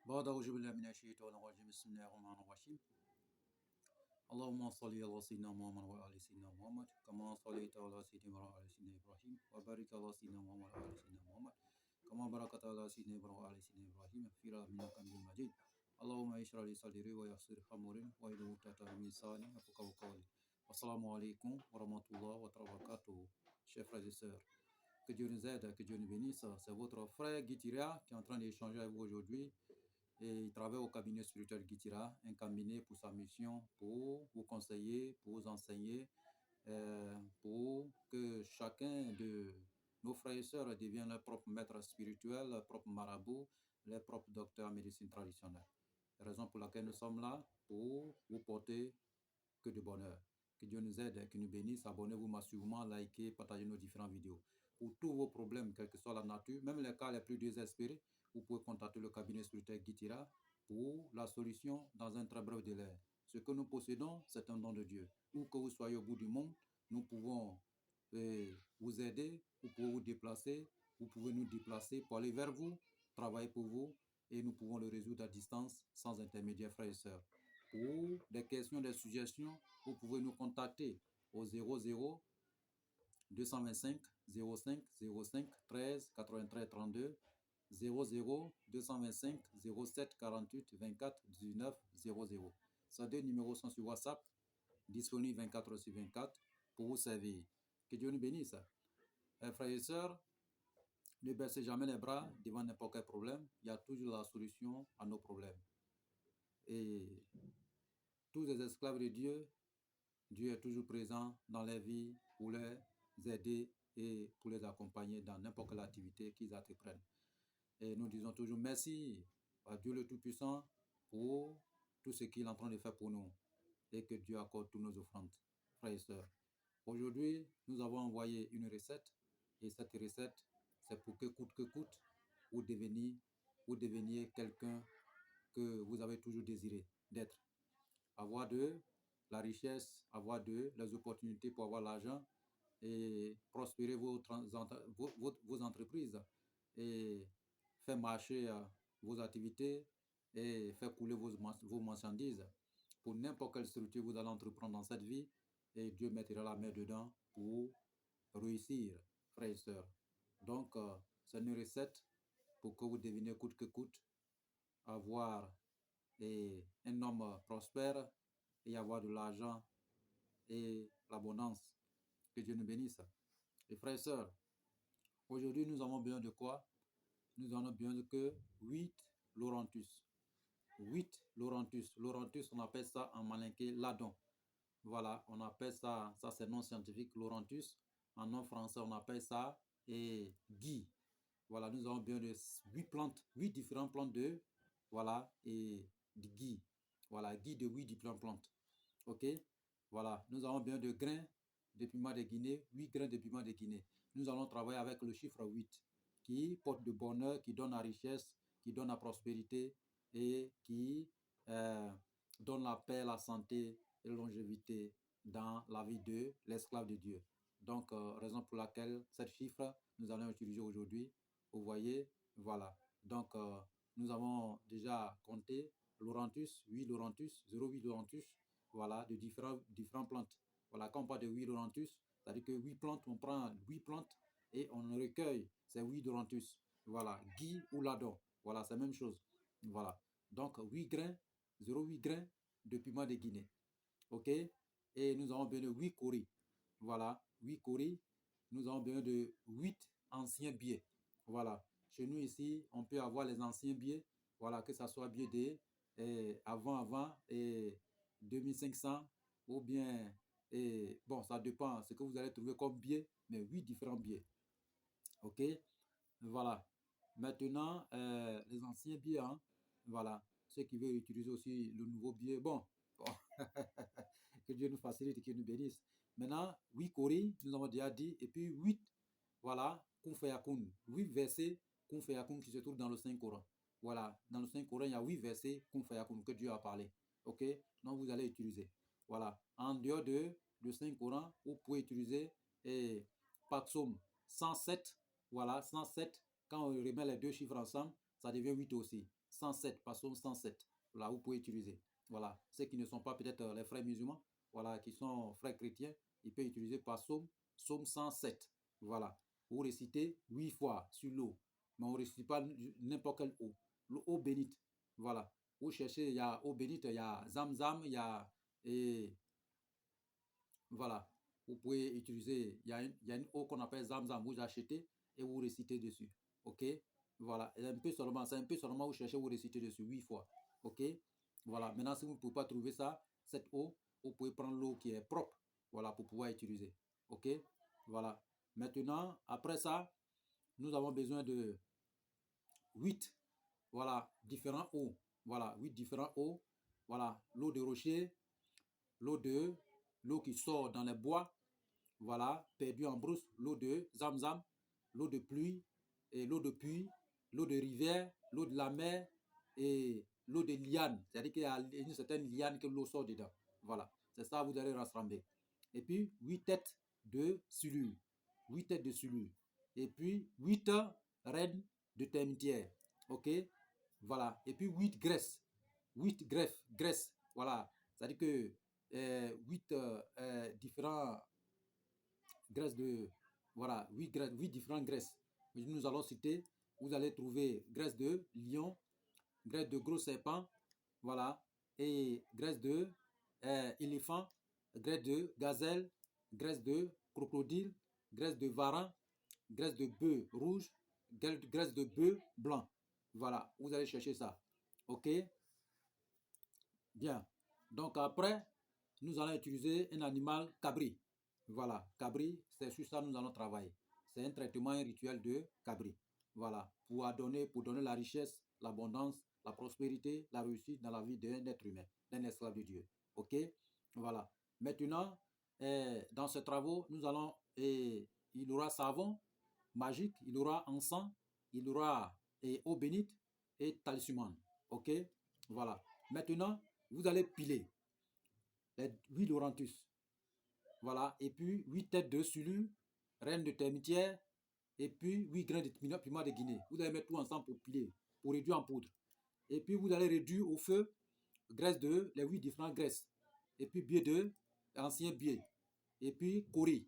بعد أعوذ بالله من الشيطان الرجيم بسم الله الرحمن الرحيم اللهم صل على سيدنا محمد وعلى سيدنا محمد كما صليت على سيدنا إبراهيم وعلى سيدنا إبراهيم وبارك على سيدنا محمد وعلى سيدنا محمد كما باركت على سيدنا إبراهيم وعلى سيدنا إبراهيم في العالمين إنك حميد مجيد اللهم اشرح لي صدري ويسر أمري واحلل عقدة من لساني يفقهوا قولي السلام عليكم ورحمة الله وبركاته. Chers frères et sœurs, que Dieu nous aide, que Dieu nous bénisse. C'est votre frère Guitiria qui est en train d'échanger avec vous aujourd'hui. Et il travaille au cabinet spirituel Guitira, un cabinet pour sa mission, pour vous conseiller, pour vous enseigner, pour que chacun de nos frères et sœurs devienne leur propre maître spirituel, leur propre marabout, leur propre docteur en médecine traditionnelle. Raison pour laquelle nous sommes là, pour vous porter que de bonheur. Que Dieu nous aide, que nous bénisse. Abonnez-vous massivement, likez, partagez nos différentes vidéos. Pour tous vos problèmes, quelle que soit la nature, même les cas les plus désespérés, vous pouvez contacter le cabinet spirituel Guitira pour la solution dans un très bref délai. Ce que nous possédons, c'est un don de Dieu. Où que vous soyez au bout du monde, nous pouvons vous aider, vous pouvez vous déplacer, vous pouvez nous déplacer pour aller vers vous, travailler pour vous, et nous pouvons le résoudre à distance sans intermédiaire, frères et sœurs. Pour des questions, des suggestions, vous pouvez nous contacter au 00 225 05 05 13 93 32 00 225 07 48 24 19 00. Ces deux numéros sont sur WhatsApp, disponibles 24 heures sur 24 pour vous servir. Que Dieu nous bénisse. Frères et sœurs, ne baissez jamais les bras devant n'importe quel problème. Il y a toujours la solution à nos problèmes. Et tous les esclaves de Dieu, Dieu est toujours présent dans les vies pour les aider et pour les accompagner dans n'importe quelle activité qu'ils entreprennent. Et nous disons toujours merci à Dieu le Tout-Puissant pour tout ce qu'il est en train de faire pour nous et que Dieu accorde toutes nos offrandes, frères et sœurs. Aujourd'hui, nous avons envoyé une recette et cette recette, c'est pour que coûte, vous deveniez quelqu'un que vous avez toujours désiré d'être. Avoir de la richesse, avoir les opportunités pour avoir l'argent et prospérer vos entreprises et faire marcher vos activités et faire couler vos marchandises. Pour n'importe quelle structure vous allez entreprendre dans cette vie et Dieu mettra la main dedans pour réussir, frères et sœurs. Donc, c'est une recette pour que vous deveniez coûte que coûte, avoir un homme prospère et avoir de l'argent et l'abondance. Que Dieu nous bénisse. Et frères et sœurs, aujourd'hui nous avons besoin de quoi? Nous avons besoin de que 8 Laurentus. 8 Laurentus. Laurentus, on appelle ça en malinqué ladon. Voilà, on appelle ça c'est nom scientifique, Laurentus. En nom français, on appelle ça gui. Voilà, nous avons besoin de 8 plantes, 8 différentes plantes de, voilà, et de gui. Voilà, gui de 8 différentes plantes. Ok? Voilà, nous avons besoin de grains de piment de Guinée, 8 grains de piment de Guinée. Nous allons travailler avec le chiffre 8, qui porte de bonheur, qui donne la richesse, qui donne la prospérité et qui donne la paix, la santé et la longévité dans la vie de l'esclave de Dieu. Donc, raison pour laquelle cette chiffre, nous allons utiliser aujourd'hui. Vous voyez, voilà. Donc, nous avons déjà compté Laurentus, 8 Laurentus, 0,8 Laurentus, voilà, de différentes plantes. Voilà, quand on parle de 8 Laurentus, c'est-à-dire que 8 plantes, on prend 8 plantes et on recueille ces 8 Laurentus. Voilà, gui ou ladon. Voilà, c'est la même chose. Voilà. Donc, 8 grains, 0,8 grains de piment de Guinée. OK? Et nous avons besoin de 8 coris. Voilà, 8 coris. Nous avons besoin de 8 anciens billets. Voilà. Chez nous ici, on peut avoir les anciens billets. Voilà, que ce soit billets avant, et 2500 ou bien, bon, ça dépend ce que vous allez trouver comme billet, mais 8 différents billets. OK? Voilà. Maintenant, les anciens billets, hein, voilà. Ceux qui veulent utiliser aussi le nouveau billet, bon. Que Dieu nous facilite et qu'il nous bénisse. Maintenant, 8 coris, nous avons déjà dit, et puis 8, voilà, kun fayakun, 8 versets kun fayakun qui se trouvent dans le Saint-Coran. Voilà, dans le Saint-Coran, il y a 8 versets kun fayakun que Dieu a parlé. Ok, donc vous allez utiliser. Voilà, en dehors de le Saint-Coran, vous pouvez utiliser Psaume 107. Voilà, 107, quand on remet les deux chiffres ensemble, ça devient 8 aussi. 107, psaume 107. Là, vous pouvez utiliser. Voilà, ceux qui ne sont pas peut-être les frères musulmans, voilà, qui sont frères chrétiens, ils peuvent utiliser psaume 107. Voilà, vous récitez 8 fois sur l'eau, mais on ne récite pas n'importe quelle eau. L'eau bénite. Voilà, vous cherchez, il y a eau bénite, il y a Zamzam, il y a... Et voilà, vous pouvez utiliser, il y a une eau qu'on appelle Zamzam, vous achetez et vous récitez dessus. Ok, voilà, c'est un peu seulement vous cherchez, vous récitez dessus 8 fois. Ok, voilà, maintenant si vous ne pouvez pas trouver ça, cette eau, vous pouvez prendre l'eau qui est propre, voilà, pour pouvoir utiliser. Ok, voilà. Maintenant, après ça, nous avons besoin de 8, voilà, différents eaux. Voilà, 8 différents eaux. Voilà, l'eau de rocher, l'eau qui sort dans les bois, voilà, perdue en brousse, l'eau de Zamzam, l'eau de pluie, et l'eau de puits, l'eau de rivière, l'eau de la mer et l'eau de liane. C'est-à-dire qu'il y a une certaine liane que l'eau sort dedans. Voilà, c'est ça, vous allez rassembler. Et puis, 8 têtes de sulure. 8 têtes de sulure. Et puis, 8 reines de termitière. Ok? Voilà. Et puis, 8 graisses. 8 graisses. Voilà. C'est-à-dire que 8 différents graisses de... Voilà, 8 différentes graisses. Nous allons citer, vous allez trouver graisse de lion, graisse de gros serpent, voilà, et graisse de éléphant, graisse de gazelle, graisse de crocodile, graisse de varan, graisse de bœuf rouge, graisse de bœuf blanc. Voilà, vous allez chercher ça. Ok? Bien. Donc après, nous allons utiliser un animal cabri. Voilà, cabri, c'est sur ça que nous allons travailler. C'est un traitement, un rituel de cabri. Voilà, pour donner la richesse, l'abondance, la prospérité, la réussite dans la vie d'un être humain, d'un esclave de Dieu. Ok? Voilà. Maintenant, dans ces travaux, nous allons, il y aura savon magique, il y aura encens, il y aura eau bénite et talisman. Ok? Voilà. Maintenant, vous allez piler les 8 Laurentus. Voilà. Et puis 8 têtes de sulure, reine de termitière, et puis 8 grains de piment de Guinée. Vous allez mettre tout ensemble pour piler, pour réduire en poudre. Et puis vous allez réduire au feu graisse de les 8 différentes graisses. Et puis biais de ancien biais. Et puis cori.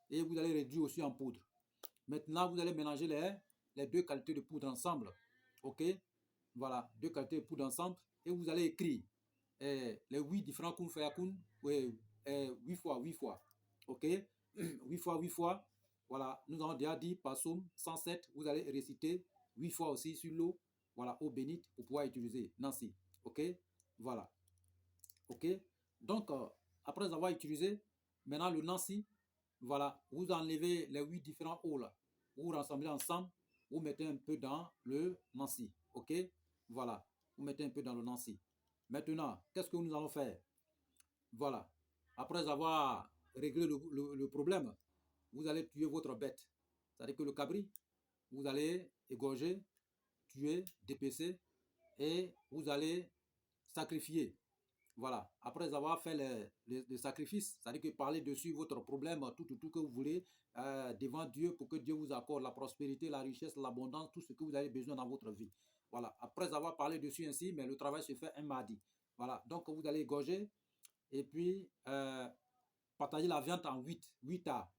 Et vous allez réduire aussi en poudre. Maintenant, vous allez mélanger les deux qualités de poudre ensemble. Ok? Voilà, deux qualités de poudre ensemble. Et vous allez écrire les 8 différents kun fayakun, 8 fois, 8 fois. Ok? 8 fois, 8 fois. Voilà, nous avons déjà dit par psaume 107, vous allez réciter 8 fois aussi sur l'eau. Voilà, eau bénite pour pouvoir utiliser Nancy. Ok? Voilà. Ok? Donc, après avoir utilisé, maintenant le Nancy, voilà, vous enlevez les 8 différents eaux là. Vous rassemblez ensemble, vous mettez un peu dans le Nancy. Ok? Voilà, vous mettez un peu dans le Nancy. Maintenant, qu'est-ce que nous allons faire? Voilà. Après avoir réglé le problème, vous allez tuer votre bête. C'est-à-dire que le cabri, vous allez égorger, tuer, dépecer et vous allez sacrifier. Voilà. Après avoir fait les sacrifices, c'est-à-dire que parler dessus votre problème, tout que vous voulez devant Dieu pour que Dieu vous accorde la prospérité, la richesse, l'abondance, tout ce que vous avez besoin dans votre vie. Voilà. Après avoir parlé dessus ainsi, mais le travail se fait un mardi. Voilà. Donc vous allez égorger et puis partager la viande en 8 tas.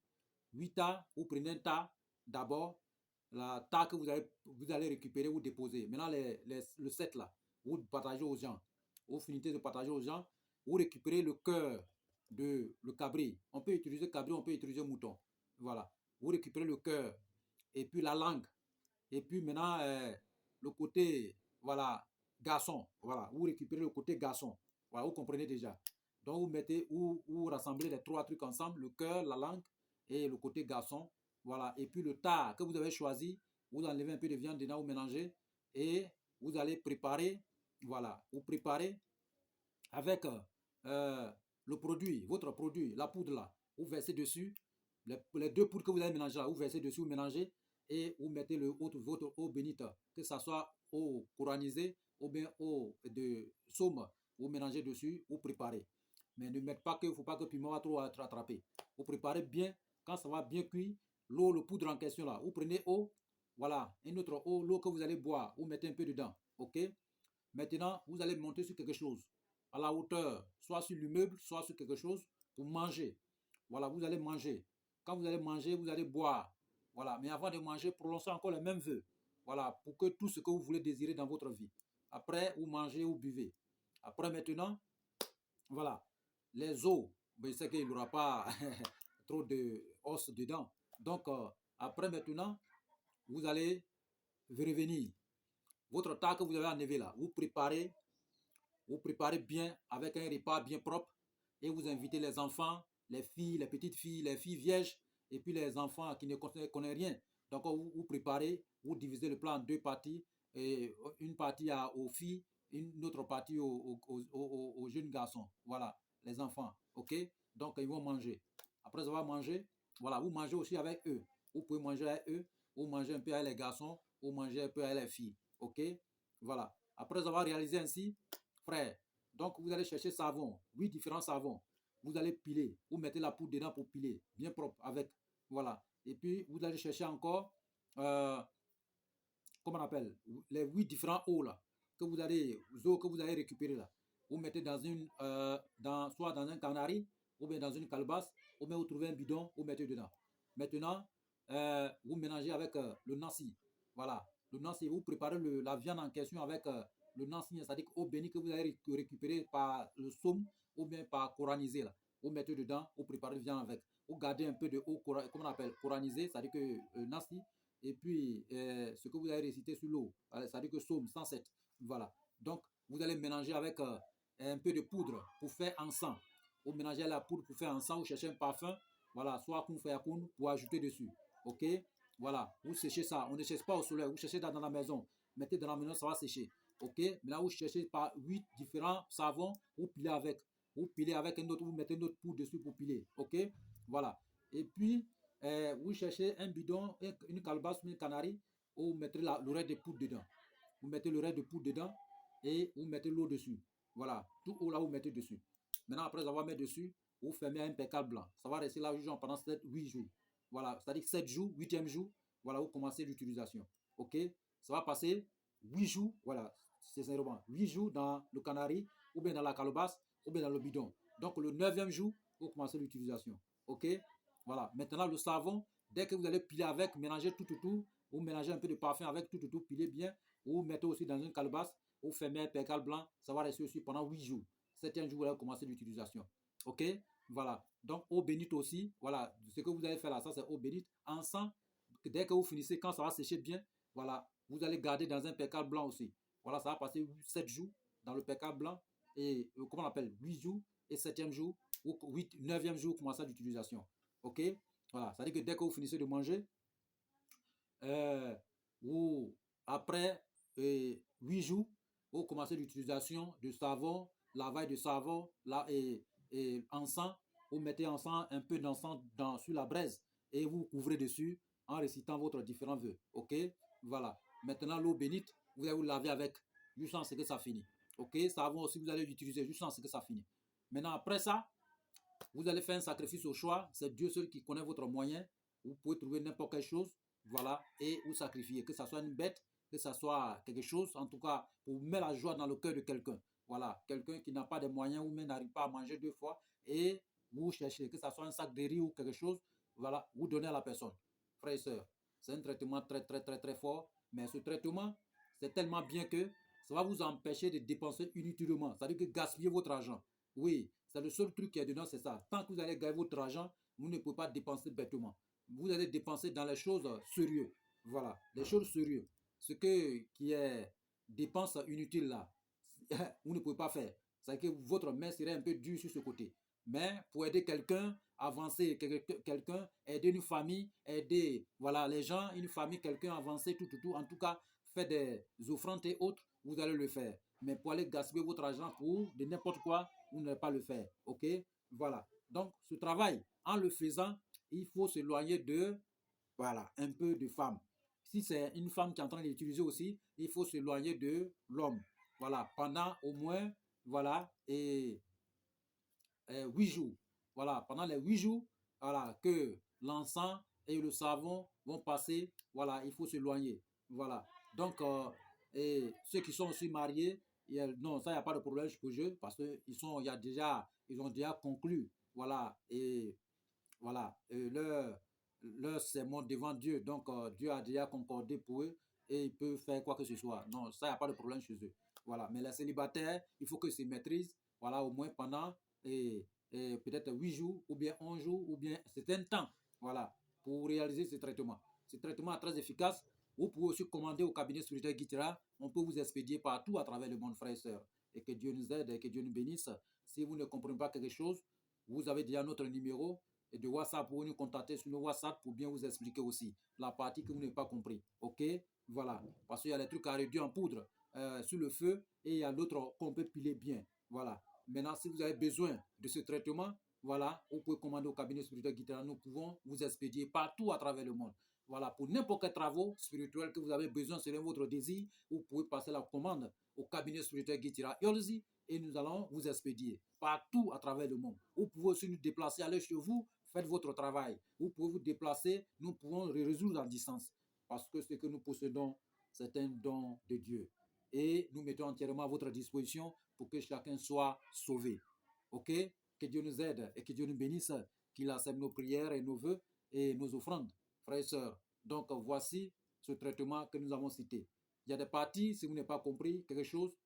8 tas, vous prenez un tas d'abord, la tas que vous allez récupérer ou déposer. Maintenant, le 7 là, vous partagez aux gens. Vous finissez de partager aux gens, vous récupérez le cœur de le cabri. On peut utiliser cabri, on peut utiliser mouton. Voilà. Vous récupérez le cœur et puis la langue. Et puis maintenant, le côté, voilà, garçon. Voilà. Vous récupérez le côté garçon. Voilà, vous comprenez déjà. Donc, vous mettez, vous rassemblez les 3 trucs ensemble, le cœur, la langue et le côté garçon. Voilà. Et puis le tas que vous avez choisi, vous enlevez un peu de viande dedans, vous mélangez et vous allez préparer. Voilà. Vous préparez avec le produit, votre produit, la poudre là. Vous versez dessus. Les 2 poudres que vous avez mélangées là, vous versez dessus, vous mélangez et vous mettez votre eau bénite, que ce soit eau coranisée ou bien eau de saume. Vous mélangez dessus, vous préparez. Mais ne mettez pas que, il ne faut pas que le piment va trop être attrapé. Vous préparez bien, quand ça va bien cuire, l'eau, le poudre en question là, vous prenez eau, voilà, une autre eau, l'eau que vous allez boire, vous mettez un peu dedans, ok? Maintenant, vous allez monter sur quelque chose, à la hauteur, soit sur l'immeuble, soit sur quelque chose, pour manger. Voilà, vous allez manger. Quand vous allez manger, vous allez boire. Voilà, mais avant de manger, prononcez encore les mêmes vœux. Voilà, pour que tout ce que vous voulez désirer dans votre vie. Après, vous mangez ou buvez. Après, maintenant, voilà, les os, ben, c'est qu'il n'y aura pas trop de os dedans. Donc, après, maintenant, vous allez revenir. Votre tas que vous avez enlevé là, vous préparez bien avec un repas bien propre et vous invitez les enfants, les filles, les petites filles, les filles vierges et puis les enfants qui ne connaissent rien. Donc vous préparez, vous divisez le plat en deux parties, et une partie aux filles, une autre partie aux jeunes garçons. Voilà, les enfants. Ok? Donc ils vont manger. Après avoir mangé, voilà, vous mangez aussi avec eux. Vous pouvez manger avec eux, vous mangez un peu avec les garçons, vous mangez un peu avec les filles. Ok? Voilà. Après avoir réalisé ainsi, frère, donc vous allez chercher savon, 8 différents savons. Vous allez piler, vous mettez la poudre dedans pour piler, bien propre avec. Voilà. Et puis vous allez chercher encore, comment on appelle, les 8 différents eaux là, que vous allez, eaux que vous allez récupérer là. Vous mettez dans une, soit dans un canari, ou bien dans une calebasse, ou bien vous trouvez un bidon, vous mettez dedans. Maintenant, vous mélangez avec le nasi. Voilà. Le nasi, vous préparez la viande en question avec le nasi, c'est-à-dire eau bénie que vous allez récupérer par le somme ou bien par coranisé là. Vous mettez dedans, vous préparez la viande avec. Vous gardez un peu de eau, comment on appelle, coranisé, c'est-à-dire que nasi, et puis ce que vous allez réciter sur l'eau, c'est-à-dire que somme 107. Voilà. Donc, vous allez mélanger avec un peu de poudre pour faire ensemble. Vous mélangez la poudre pour faire ensemble, vous cherchez un parfum, voilà, soit kun fait kun pour ajouter dessus. Ok? Voilà, vous séchez ça. On ne cherche pas au soleil, vous cherchez dans la maison. Mettez dans la maison, ça va sécher. Ok? Maintenant, vous cherchez par 8 différents savons, vous pilez avec. Vous pilez avec un autre, vous mettez une autre poudre dessus pour piler. Ok? Voilà. Et puis, vous cherchez un bidon, une calebasse, une canari, vous mettez l'oreille de poudre dedans. Vous mettez l'oreille de poudre dedans et vous mettez l'eau dessus. Voilà, tout eau là, vous mettez dessus. Maintenant, après avoir mis dessus, vous fermez un pécal blanc. Ça va rester là pendant 8 jours. Voilà, c'est-à-dire 7 jours, 8e jour, voilà, vous commencez l'utilisation. Ok? Ça va passer 8 jours, voilà, c'est sincèrement 8 jours dans le canari, ou bien dans la calebasse, ou bien dans le bidon. Donc, le 9e jour, vous commencez l'utilisation. Ok? Voilà, maintenant le savon, dès que vous allez piler avec, mélangez tout, vous mélangez un peu de parfum avec tout, pilez bien, vous mettez aussi dans une calebasse, vous fermez un percal blanc, ça va rester aussi pendant 8 jours. 7e jour, vous allez commencer l'utilisation. Ok? Voilà. Donc, eau bénite aussi. Voilà. Ce que vous allez faire là, ça c'est eau bénite. Ensemble, dès que vous finissez, quand ça va sécher bien, voilà, vous allez garder dans un percal blanc aussi. Voilà, ça va passer 7 jours dans le percal blanc. Et comment on appelle 8 jours. Et 7e jour, ou 9e jour, vous commencez l'utilisation. Ok? Voilà. C'est-à-dire que dès que vous finissez de manger, vous, après 8 jours, vous commencez l'utilisation de savon, lavage de savon, là, et encens. Vous mettez encens, un peu d'encens sur la braise et vous couvrez dessus en récitant votre différents vœux. Ok? Voilà. Maintenant, l'eau bénite, vous allez vous laver avec jusqu'à ce que ça finisse. Ok? Savon aussi, vous allez l'utiliser jusqu'à ce que ça finisse. Maintenant, après ça, vous allez faire un sacrifice au choix. C'est Dieu seul qui connaît votre moyen. Vous pouvez trouver n'importe quelle chose. Voilà. Et vous sacrifier. Que ce soit une bête, que ce soit quelque chose. En tout cas, pour mettre la joie dans le cœur de quelqu'un. Voilà. Quelqu'un qui n'a pas de moyens ou même n'arrive pas à manger 2 fois. Et vous cherchez, que ce soit un sac de riz ou quelque chose. Voilà. Vous donnez à la personne. Frères et sœurs, c'est un traitement très fort. Mais ce traitement, c'est tellement bien que ça va vous empêcher de dépenser inutilement. C'est-à-dire que gaspiller votre argent. Oui, c'est le seul truc qui est dedans, c'est ça. Tant que vous allez gagner votre argent, vous ne pouvez pas dépenser bêtement. Vous allez dépenser dans les choses sérieuses. Voilà, les choses sérieuses. Ce qui est dépense inutile là, vous ne pouvez pas faire. C'est que votre main serait un peu dure sur ce côté. Mais pour aider quelqu'un, avancer quelqu'un, aider une famille, aider voilà, les gens, une famille, quelqu'un, avancer, tout. En tout cas, faire des offrandes et autres, vous allez le faire. Mais pour aller gaspiller votre argent pour de n'importe quoi, vous n'allez pas le faire. Ok? Voilà. Donc, ce travail, en le faisant, il faut s'éloigner de, voilà, un peu de femmes. Si c'est une femme qui est en train d'utiliser aussi, il faut s'éloigner de l'homme. Voilà, pendant au moins, voilà, et 8 jours. Voilà, pendant les 8 jours, voilà, que l'encens et le savon vont passer, voilà, il faut s'éloigner. Voilà. Donc, et ceux qui sont aussi mariés, Non, ça, il n'y a pas de problème pour eux parce qu'ils ont déjà conclu, voilà, et voilà, leur serment devant Dieu. Donc, Dieu a déjà concordé pour eux et ils peuvent faire quoi que ce soit. Non, ça, il n'y a pas de problème chez eux. Voilà, mais les célibataires, il faut qu'ils se maîtrisent, voilà, au moins pendant peut-être 8 jours, ou bien 11 jours, ou bien certain temps, voilà, pour réaliser ce traitement. Ce traitement est très efficace. Vous pouvez aussi commander au cabinet spirituel Guitira. On peut vous expédier partout à travers le monde, frères et sœurs. Et que Dieu nous aide et que Dieu nous bénisse. Si vous ne comprenez pas quelque chose, vous avez déjà notre numéro et de WhatsApp. Vous nous contacter sur le WhatsApp pour bien vous expliquer aussi la partie que vous n'avez pas compris. OK? Voilà. Parce qu'il y a les trucs à réduire en poudre sur le feu et il y a d'autres qu'on peut piler bien. Voilà. Maintenant, si vous avez besoin de ce traitement, voilà, vous pouvez commander au cabinet spirituel Guitara. Nous pouvons vous expédier partout à travers le monde. Voilà, pour n'importe quel travaux spirituels que vous avez besoin selon votre désir, vous pouvez passer la commande au cabinet spirituel Guitira Yolzi et nous allons vous expédier partout à travers le monde. Vous pouvez aussi nous déplacer, aller chez vous, faites votre travail. Vous pouvez vous déplacer, nous pouvons résoudre à distance parce que ce que nous possédons, c'est un don de Dieu. Et nous mettons entièrement à votre disposition pour que chacun soit sauvé. OK? Que Dieu nous aide et que Dieu nous bénisse, qu'il accepte nos prières et nos vœux et nos offrandes, frères et sœurs. Donc, voici ce traitement que nous avons cité. Il y a des parties, si vous n'avez pas compris quelque chose,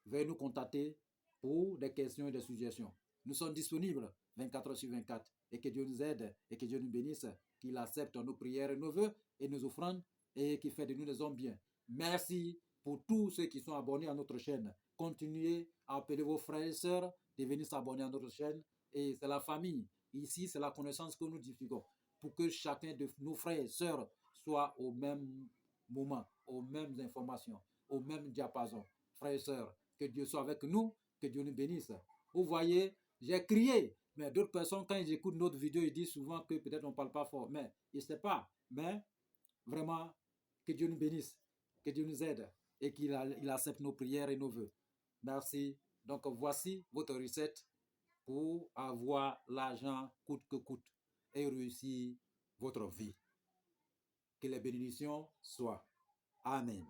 veuillez nous contacter pour des questions et des suggestions. Nous sommes disponibles 24 heures sur 24 et que Dieu nous aide et que Dieu nous bénisse, qu'il accepte nos prières et nos vœux et nos offrandes et qu'il fait de nous des hommes bien. Merci pour tous ceux qui sont abonnés à notre chaîne. Continuez à appeler vos frères et sœurs de venir s'abonner à notre chaîne et c'est la famille. Ici, c'est la connaissance que nous diffusons pour que chacun de nos frères et sœurs soit au même moment, aux mêmes informations, au même diapason. Frères et sœurs, que Dieu soit avec nous, que Dieu nous bénisse. Vous voyez, j'ai crié, mais d'autres personnes, quand ils écoutent notre vidéo, ils disent souvent que peut-être on ne parle pas fort, mais je ne sais pas. Mais vraiment, que Dieu nous bénisse, que Dieu nous aide et qu'il accepte nos prières et nos vœux. Merci. Donc voici votre recette pour avoir l'argent coûte que coûte et réussir votre vie. Que les bénédictions soient. Amen.